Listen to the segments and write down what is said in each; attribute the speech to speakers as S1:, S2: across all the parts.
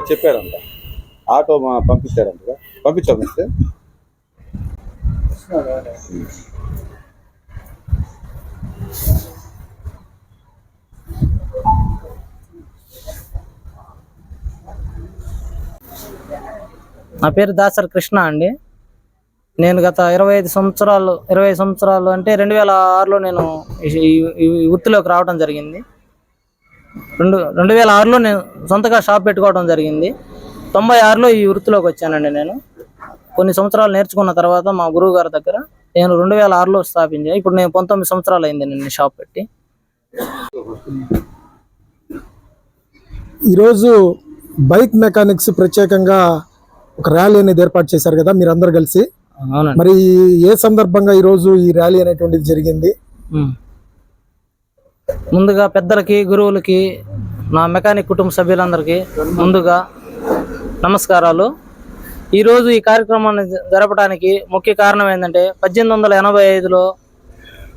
S1: చెప్పాడంట ఆటో పంపించాడంట పంపించామిస్తే
S2: నా పేరు దాసరి కృష్ణ అండి. నేను గత 25 సంవత్సరాలు అంటే 2006లో నేను ఈ వృత్తిలోకి రావడం జరిగింది. 2006లో నేను సొంతగా షాప్ పెట్టుకోవడం జరిగింది. 96లో ఈ వృత్తిలోకి వచ్చానండి. నేను కొన్ని సంవత్సరాలు నేర్చుకున్న తర్వాత మా గురువు గారి దగ్గర నేను 2006లో స్థాపించాను. ఇప్పుడు నేను 19 సంవత్సరాలు అయింది నేను షాప్ పెట్టి.
S3: ఈరోజు బైక్ మెకానిక్స్ ప్రత్యేకంగా ఒక ర్యాలీ అనేది ఏర్పాటు చేశారు కదా మీరందరూ కలిసి. మరి ఏ సందర్భంగా ఈరోజు ఈ ర్యాలీ అనేటువంటిది జరిగింది?
S2: ముందుగా పెద్దలకి, గురువులకి, నా మెకానిక్ కుటుంబ సభ్యులందరికీ ముందుగా నమస్కారాలు. ఈరోజు ఈ కార్యక్రమాన్ని జరపడానికి ముఖ్య కారణం ఏంటంటే 1885లో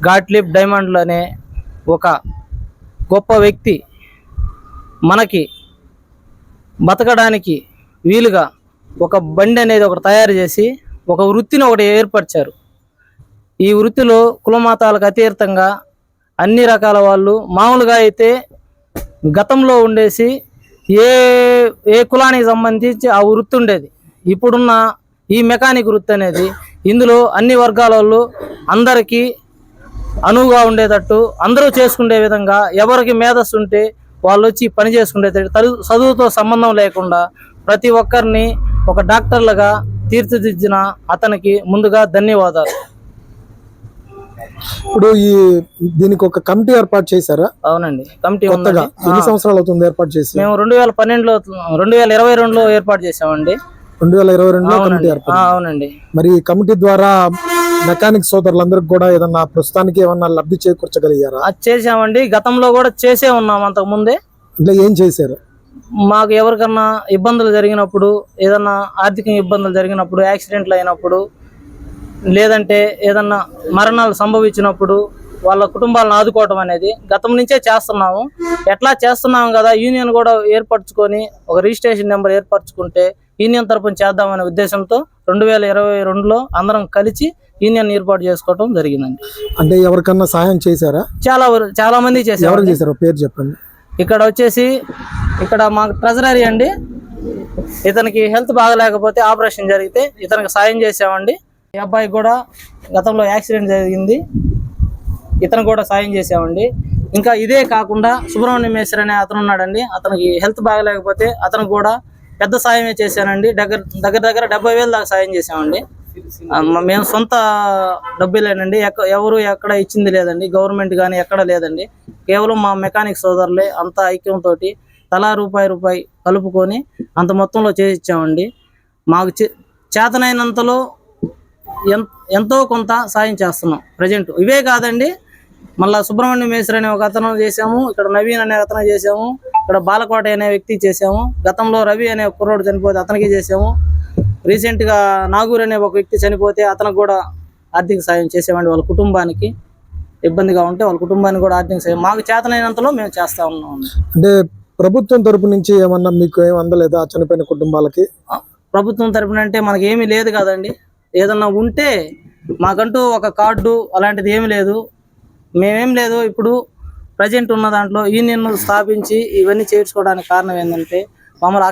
S2: గాట్లిబ్ డైమండ్లు అనే ఒక గొప్ప వ్యక్తి మనకి బతకడానికి వీలుగా ఒక బండి అనేది ఒకటి తయారు చేసి ఒక వృత్తిని ఒకటి ఏర్పరిచారు. ఈ వృత్తిలో కులమతాలకు అతీతంగా అన్ని రకాల వాళ్ళు మామూలుగా అయితే గతంలో ఉండేసి ఏ కులానికి సంబంధించి ఆ వృత్తి ఉండేది. ఇప్పుడున్న ఈ మెకానిక్ వృత్తి అనేది ఇందులో అన్ని వర్గాల వాళ్ళు అందరికీ అనువుగా ఉండేటట్టు అందరూ చేసుకునే విధంగా ఎవరికి మేధస్సు ఉంటే వాళ్ళు వచ్చి పని చేసుకునేటట్టు చదువుతో సంబంధం లేకుండా ప్రతి ఒక్కరిని ఒక డాక్టర్లుగా తీర్చిదిద్దిన అతనికి ముందుగా ధన్యవాదాలు.
S3: ఇప్పుడు దీనికి ఒక కమిటీ ఏర్పాటు చేశారా?
S2: అవునండి, కమిటీ
S3: కొత్తగా ఎన్ని సంవత్సరాలు అవుతుంది ఏర్పాటు చేసి?
S2: మేము 2022లో ఏర్పాటు చేసామండి.
S3: 2022లో కమిటీ ఏర్పాటు.
S2: అవునండి.
S3: మరి ఈ కమిటీ ద్వారా మెకానిక్ సోదరులందరికి కూడా ఏదన్నా ప్రస్తుతానికి ఏమన్నా లబ్ధి చేకూర్చగలిగారా?
S2: అది చేసామండి, గతంలో కూడా చేసే ఉన్నాం అంతకు ముందే.
S3: అంటే ఏం చేశారు?
S2: మాకు ఎవరికన్నా ఇబ్బందులు జరిగినప్పుడు, ఏదన్నా ఆర్థిక ఇబ్బందులు జరిగినప్పుడు, యాక్సిడెంట్లు అయినప్పుడు, లేదంటే ఏదన్నా మరణాలు సంభవించినప్పుడు వాళ్ళ కుటుంబాలను ఆదుకోవడం అనేది గతం నుంచే చేస్తున్నాము. ఎట్లా చేస్తున్నాము కదా, యూనియన్ కూడా ఏర్పరచుకొని ఒక రిజిస్ట్రేషన్ నెంబర్ ఏర్పరచుకుంటే యూనియన్ తరపున చేద్దామనే ఉద్దేశంతో 2022లో అందరం కలిసి యూనియన్ ఏర్పాటు చేసుకోవడం జరిగిందండి.
S3: అంటే ఎవరికన్నా సహాయం చేశారా?
S2: చాలా మంది చేశారు.
S3: ఎవరు చేశారు పేరు చెప్పండి.
S2: ఇక్కడ వచ్చేసి మాకు ట్రెజరీ అండి. ఇతనికి హెల్త్ బాగలేకపోతే ఆపరేషన్ జరిగితే ఇతనికి సాయం చేసామండి. ఈ అబ్బాయికి కూడా గతంలో యాక్సిడెంట్ జరిగింది, ఇతను కూడా సాయం చేసామండి. ఇంకా ఇదే కాకుండా సుబ్రహ్మణ్యం మేస్త్రి అనే అతను ఉన్నాడండి. అతనికి హెల్త్ బాగలేకపోతే అతనికి కూడా పెద్ద సాయమే చేశానండి. దగ్గర 70,000 దాకా సాయం చేసామండి. మేము సొంత డబ్బులేనండి, ఎవరు ఎక్కడ ఇచ్చింది లేదండి, గవర్నమెంట్ కానీ ఎక్కడ లేదండి. కేవలం మా మెకానిక్ సోదరులే అంత ఐక్యంతో తలా రూపాయి కలుపుకొని అంత మొత్తంలో చేసి ఇచ్చామండి. మాకు చేతనైనంతలో ఎంతో కొంత సాయం చేస్తున్నాం ప్రజెంట్. ఇవే కాదండి, మళ్ళీ సుబ్రహ్మణ్యం మేస్త్రి అనే ఒక అతను చేసాము, ఇక్కడ నవీన్ అనే అతను చేసాము, ఇక్కడ బాలకోట అనే వ్యక్తి చేసాము, గతంలో రవి అనే కుర్రోడు చనిపోతే అతనికి చేసాము, రీసెంట్గా నాగూర్ అనే ఒక వ్యక్తి చనిపోతే అతనికి కూడా ఆర్థిక సాయం చేసామండి. వాళ్ళ కుటుంబానికి ఇబ్బందిగా ఉంటే వాళ్ళ కుటుంబానికి కూడా ఆర్థిక సాయం మాకు చేతనైనంతలో మేము చేస్తా ఉన్నాం.
S3: అంటే ప్రభుత్వం తరపు నుంచి ఏమన్నా మీకు ఏమి అందలేదా చనిపోయిన కుటుంబాలకి?
S2: ప్రభుత్వం తరపున అంటే మనకి ఏమీ లేదు కదండి. ఏదన్నా ఉంటే మాకంటూ ఒక కార్డు అలాంటిది ఏమి లేదు, మేమేం లేదు. ఇప్పుడు ప్రజెంట్ ఉన్న దాంట్లో యూనియన్ స్థాపించి ఇవన్నీ చేర్చుకోవడానికి కారణం ఏంటంటే మమ్మల్ని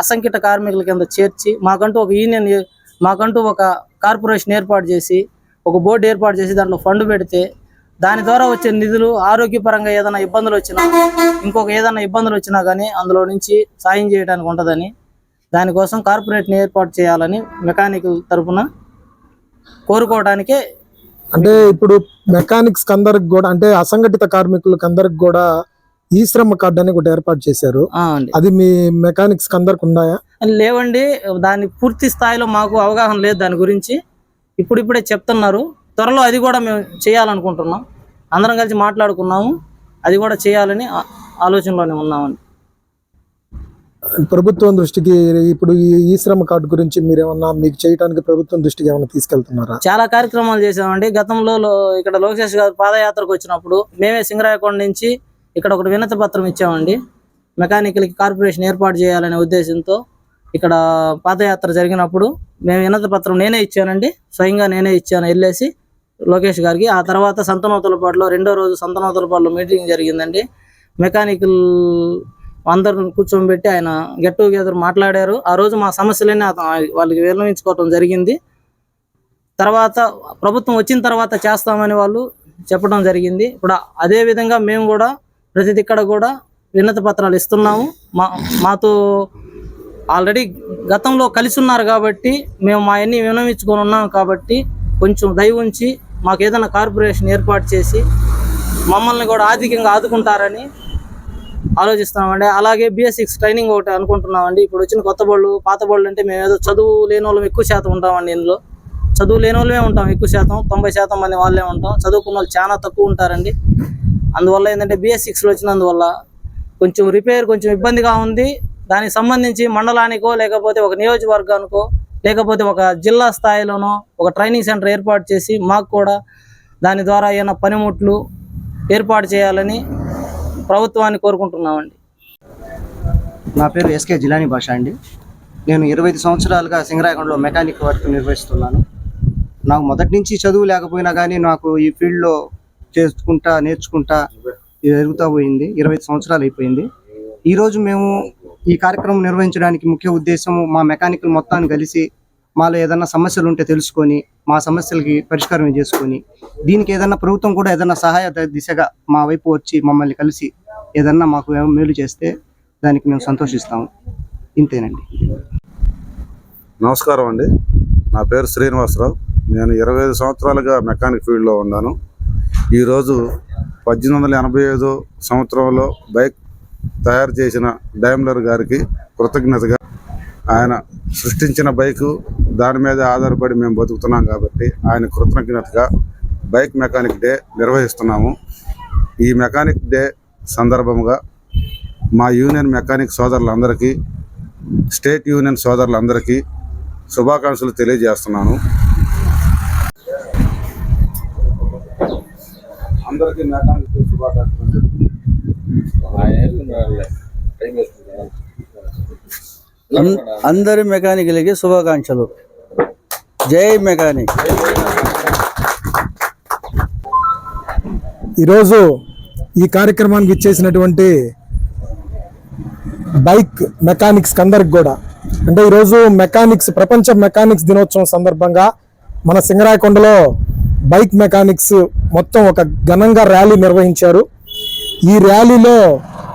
S2: అసంఖ్యాత కార్మికుల కింద చేర్చి మాకంటూ ఒక యూనియన్, మాకంటూ ఒక కార్పొరేషన్ ఏర్పాటు చేసి ఒక బోర్డు ఏర్పాటు చేసి దాంట్లో ఫండ్ పెడితే దాని ద్వారా వచ్చే నిధులు ఆరోగ్యపరంగా ఏదైనా ఇబ్బందులు వచ్చినా, ఏదైనా ఇబ్బందులు వచ్చినా కానీ అందులో నుంచి సాయం చేయడానికి ఉంటుందని, దానికోసం కార్పొరేట్ని ఏర్పాటు చేయాలని మెకానికల్ తరఫున కోరుకోవడానికే.
S3: అంటే ఇప్పుడు మెకానిక్స్ అందరికి కూడా, అంటే అసంఘటిత కార్మికులకు అందరికి కూడా ఈ శ్రమ కార్డు అని ఒకటి ఏర్పాటు చేశారు. అది మీ మెకానిక్స్ అందరికి ఉన్నాయా?
S2: లేవండి, దాని పూర్తి స్థాయిలో మాకు అవగాహన లేదు దాని గురించి. ఇప్పుడిప్పుడే చెప్తున్నారు. త్వరలో అది కూడా మేము చేయాలనుకుంటున్నాం. అందరం కలిసి మాట్లాడుకున్నాము, అది కూడా చేయాలని ఆలోచనలోనే ఉన్నామండి.
S3: ప్రభుత్వం దృష్టికి ఇప్పుడు ఈ శ్రమ కార్డు గురించి మీరేమన్నా మీకు చేయడానికి ప్రభుత్వం దృష్టికి ఏమన్నా తీసుకెళ్తున్నారా?
S2: చాలా కార్యక్రమాలు చేసామండి. గతంలో ఇక్కడ లోకేష్ గారు పాదయాత్రకు వచ్చినప్పుడు మేమే సింగరాయకొండ నుంచి ఇక్కడ ఒకటి వినతి పత్రం ఇచ్చామండి. మెకానికల్కి కార్పొరేషన్ ఏర్పాటు చేయాలనే ఉద్దేశంతో ఇక్కడ పాదయాత్ర జరిగినప్పుడు మేము వినతి పత్రం నేనే ఇచ్చానండి, స్వయంగా నేనే ఇచ్చాను వెళ్ళేసి లోకేష్ గారికి. ఆ తర్వాత సంతనూతలపాడులో రెండో రోజు సంతనూతలపాడులో మీటింగ్ జరిగిందండి. మెకానికల్ అందరిని కూర్చోబెట్టి ఆయన గెట్ టుగెదర్ మాట్లాడారు. ఆ రోజు మా సమస్యలన్నీ వాళ్ళకి విన్నవించుకోవటం జరిగింది. తర్వాత ప్రభుత్వం వచ్చిన తర్వాత చేస్తామని వాళ్ళు చెప్పడం జరిగింది. ఇప్పుడు అదే విధంగా మేము కూడా ప్రతి దిక్కడ కూడా వినతి పత్రాలు ఇస్తున్నాము. మాతో ఆల్రెడీ గతంలో కలిసి ఉన్నారు కాబట్టి మేము మా అన్ని విన్నవించుకొని ఉన్నాం కాబట్టి కొంచెం దయ ఉంచి మాకు ఏదైనా కార్పొరేషన్ ఏర్పాటు చేసి మమ్మల్ని కూడా ఆర్థికంగా ఆదుకుంటారని ఆలోచిస్తున్నామండి. అలాగే BS6 ట్రైనింగ్ ఒకటి అనుకుంటున్నామండి. ఇప్పుడు వచ్చిన కొత్త బళ్ళు పాత బళ్ళు అంటే మేము ఏదో చదువు లేని వాళ్ళం ఎక్కువ శాతం ఉంటామండి. ఇందులో చదువు లేని వాళ్ళమే ఉంటాం ఎక్కువ శాతం, 90% మంది వాళ్ళే ఉంటాం. చదువుకున్న వాళ్ళు చాలా తక్కువ ఉంటారండి. అందువల్ల ఏంటంటే BS6లో వచ్చినందువల్ల కొంచెం రిపేర్ కొంచెం ఇబ్బందిగా ఉంది. దానికి సంబంధించి మండలానికో లేకపోతే ఒక నియోజకవర్గానికో లేకపోతే ఒక జిల్లా స్థాయిలోనో ఒక ట్రైనింగ్ సెంటర్ ఏర్పాటు చేసి మాకు కూడా దాని ద్వారా ఏమైనా పనిముట్లు ఏర్పాటు చేయాలని ప్రభుత్వాన్ని కోరుకుంటున్నామండి.
S4: నా పేరు SK జిలానీ భాష అండి. నేను 25 సంవత్సరాలుగా సింగరాయకొండలో మెకానిక్ వర్క్ నిర్వహిస్తున్నాను. నాకు మొదటి నుంచి చదువు లేకపోయినా కానీ నాకు ఈ ఫీల్డ్లో నేర్చుకుంటా జరుగుతూ పోయింది. 25 సంవత్సరాలు అయిపోయింది. ఈరోజు మేము ఈ కార్యక్రమం నిర్వహించడానికి ముఖ్య ఉద్దేశం మా మెకానికల్ మొత్తాన్ని కలిసి మాలో ఏదైనా సమస్యలు ఉంటే తెలుసుకొని మా సమస్యలకి పరిష్కారం చేసుకొని దీనికి ఏదైనా ప్రభుత్వం కూడా ఏదైనా సహాయ దిశగా మా వైపు వచ్చి మమ్మల్ని కలిసి ఏదన్నా మాకు మేలు చేస్తే దానికి మేము సంతోషిస్తాము. ఇంతేనండి.
S1: నమస్కారం అండి. నా పేరు శ్రీనివాసరావు. నేను 25 సంవత్సరాలుగా మెకానిక్ ఫీల్డ్లో ఉన్నాను. ఈరోజు 1885 సంవత్సరంలో బైక్ తయారు చేసిన డైమ్లర్ గారికి కృతజ్ఞతగా, ఆయన సృష్టించిన బైకు దాని మీద ఆధారపడి మేము బతుకుతున్నాం కాబట్టి ఆయన కృతజ్ఞతగా బైక్ మెకానిక్ డే నిర్వహిస్తున్నాము. ఈ మెకానిక్ డే సందర్భంగా మా యూనియన్ మెకానిక్ సోదరులందరికీ, స్టేట్ యూనియన్ సోదరులందరికీ శుభాకాంక్షలు తెలియజేస్తున్నాను. అందరికీ మెకానిక్ డే శుభాకాంక్షలు.
S5: అందరి మెకానికల్కి శుభాకాంక్షలు. జై మెకానిక్.
S3: ఈరోజు ఈ కార్యక్రమానికి ఇచ్చేసినటువంటి బైక్ మెకానిక్స్ అందరికి కూడా, అంటే ఈరోజు ప్రపంచ మెకానిక్స్ దినోత్సవం సందర్భంగా మన సింగరాయకొండలో బైక్ మెకానిక్స్ మొత్తం ఒక ఘనంగా ర్యాలీ నిర్వహించారు. ఈ ర్యాలీలో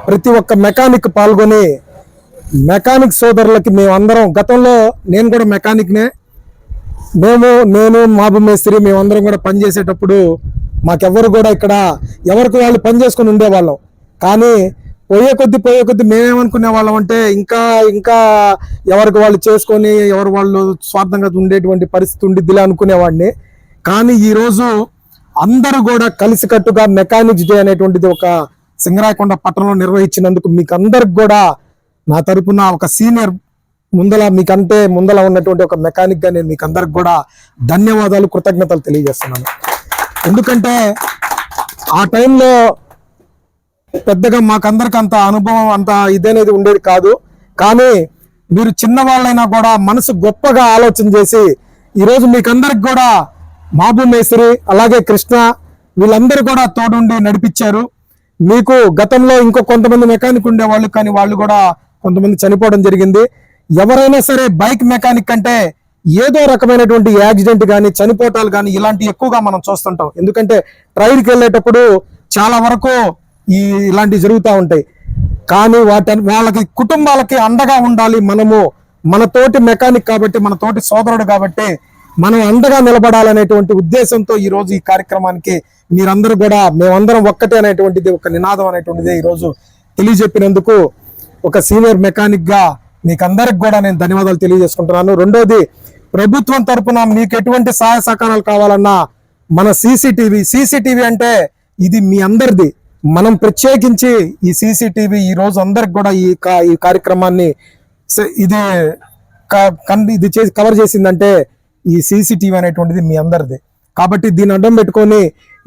S3: ప్రతి ఒక్క మెకానిక్ పాల్గొని మెకానిక్ సోదరులకి మేమందరం, గతంలో నేను కూడా మెకానిక్నే, నేను మాబు మేస్త్రి మేమందరం కూడా పనిచేసేటప్పుడు మాకెవ్వరు కూడా ఇక్కడ ఎవరికి వాళ్ళు పని చేసుకుని ఉండేవాళ్ళం. కానీ పోయే కొద్ది మేమేమనుకునే వాళ్ళం అంటే ఇంకా ఎవరికి వాళ్ళు చేసుకొని ఎవరు వాళ్ళు స్వార్థంగా ఉండేటువంటి పరిస్థితి ఉండిద్దిలే అనుకునేవాడిని. కానీ ఈరోజు అందరూ కూడా కలిసికట్టుగా మెకానిక్స్ డే అనేటువంటిది ఒక సింగరాయకొండ పట్టణంలో నిర్వహించినందుకు మీకు అందరికి కూడా నా తరపున ఒక సీనియర్ మీకంటే ముందల ఉన్నటువంటి ఒక మెకానిక్ గా నేను మీకు అందరికి కూడా ధన్యవాదాలు, కృతజ్ఞతలు తెలియజేస్తున్నాను. ఎందుకంటే ఆ టైంలో పెద్దగా మాకందరికి అంత అనుభవం అంత ఇదనేది ఉండేది కాదు. కానీ మీరు చిన్నవాళ్ళైనా కూడా మనసు గొప్పగా ఆలోచన చేసి ఈరోజు మీకందరికి కూడా మాబు మేస్త్రి అలాగే కృష్ణ వీళ్ళందరూ కూడా తోడుండి నడిపించారు. మీకు గతంలో ఇంకో కొంతమంది మెకానిక్ ఉండేవాళ్ళు, కానీ వాళ్ళు కూడా కొంతమంది చనిపోవడం జరిగింది. ఎవరైనా సరే బైక్ మెకానిక్ అంటే ఏదో రకమైనటువంటి యాక్సిడెంట్ కానీ చనిపోవటాలు కానీ ఇలాంటి ఎక్కువగా మనం చూస్తుంటాం. ఎందుకంటే ట్రైల్కి వెళ్ళేటప్పుడు చాలా వరకు ఇలాంటివి జరుగుతూ ఉంటాయి. కానీ వాళ్ళకి కుటుంబాలకి అండగా ఉండాలి. మన తోటి మెకానిక్ కాబట్టి, మన తోటి సోదరుడు కాబట్టి మనం అండగా నిలబడాలనేటువంటి ఉద్దేశంతో ఈ రోజు ఈ కార్యక్రమానికి మీరందరూ కూడా మేమందరం ఒక్కటే అనేటువంటిది ఒక నినాదం అనేటువంటిది ఈరోజు తెలియజెప్పినందుకు ఒక సీనియర్ మెకానిక్ గా మీకు అందరికి కూడా నేను ధన్యవాదాలు తెలియజేసుకుంటున్నాను. రెండోది, ప్రభుత్వం తరపున మీకు ఎటువంటి సహాయ సహకారాలు కావాలన్నా మన సీసీటీవీ అంటే ఇది మీ అందరిది. మనం ప్రత్యేకించి ఈ సీసీటీవీ ఈ రోజు అందరికి కూడా ఈ కార్యక్రమాన్ని ఇది చేసి కవర్ చేసిందంటే ఈ సీసీటీవీ అనేటువంటిది మీ అందరిది. కాబట్టి దీన్ని అడ్డం పెట్టుకొని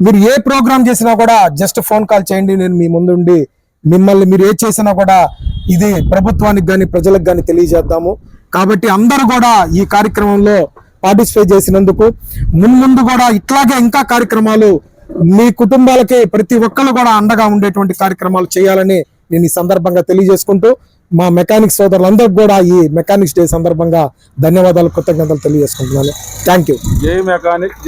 S3: మీరు ఏ ప్రోగ్రామ్ చేసినా కూడా జస్ట్ ఫోన్ కాల్ చేయండి, నేను మీ ముందుండి మిమ్మల్ని మీరు ఏ చేసినా కూడా ఇది ప్రభుత్వానికి కానీ ప్రజలకు కానీ తెలియజేద్దాము. కాబట్టి అందరూ కూడా ఈ కార్యక్రమంలో పార్టిసిపేట్ చేసినందుకు ముందు కూడా ఇట్లాగే ఇంకా కార్యక్రమాలు మీ కుటుంబాలకి ప్రతి ఒక్కరు కూడా అండగా ఉండేటువంటి కార్యక్రమాలు చేయాలని నేను ఈ సందర్భంగా తెలియజేసుకుంటూ మా మెకానిక్స్ సోదరులందరికీ కూడా ఈ మెకానిక్స్ డే సందర్భంగా ధన్యవాదాలు, కృతజ్ఞతలు తెలియజేసుకుంటున్నాను. Thank you.
S1: జై మెకానిక్.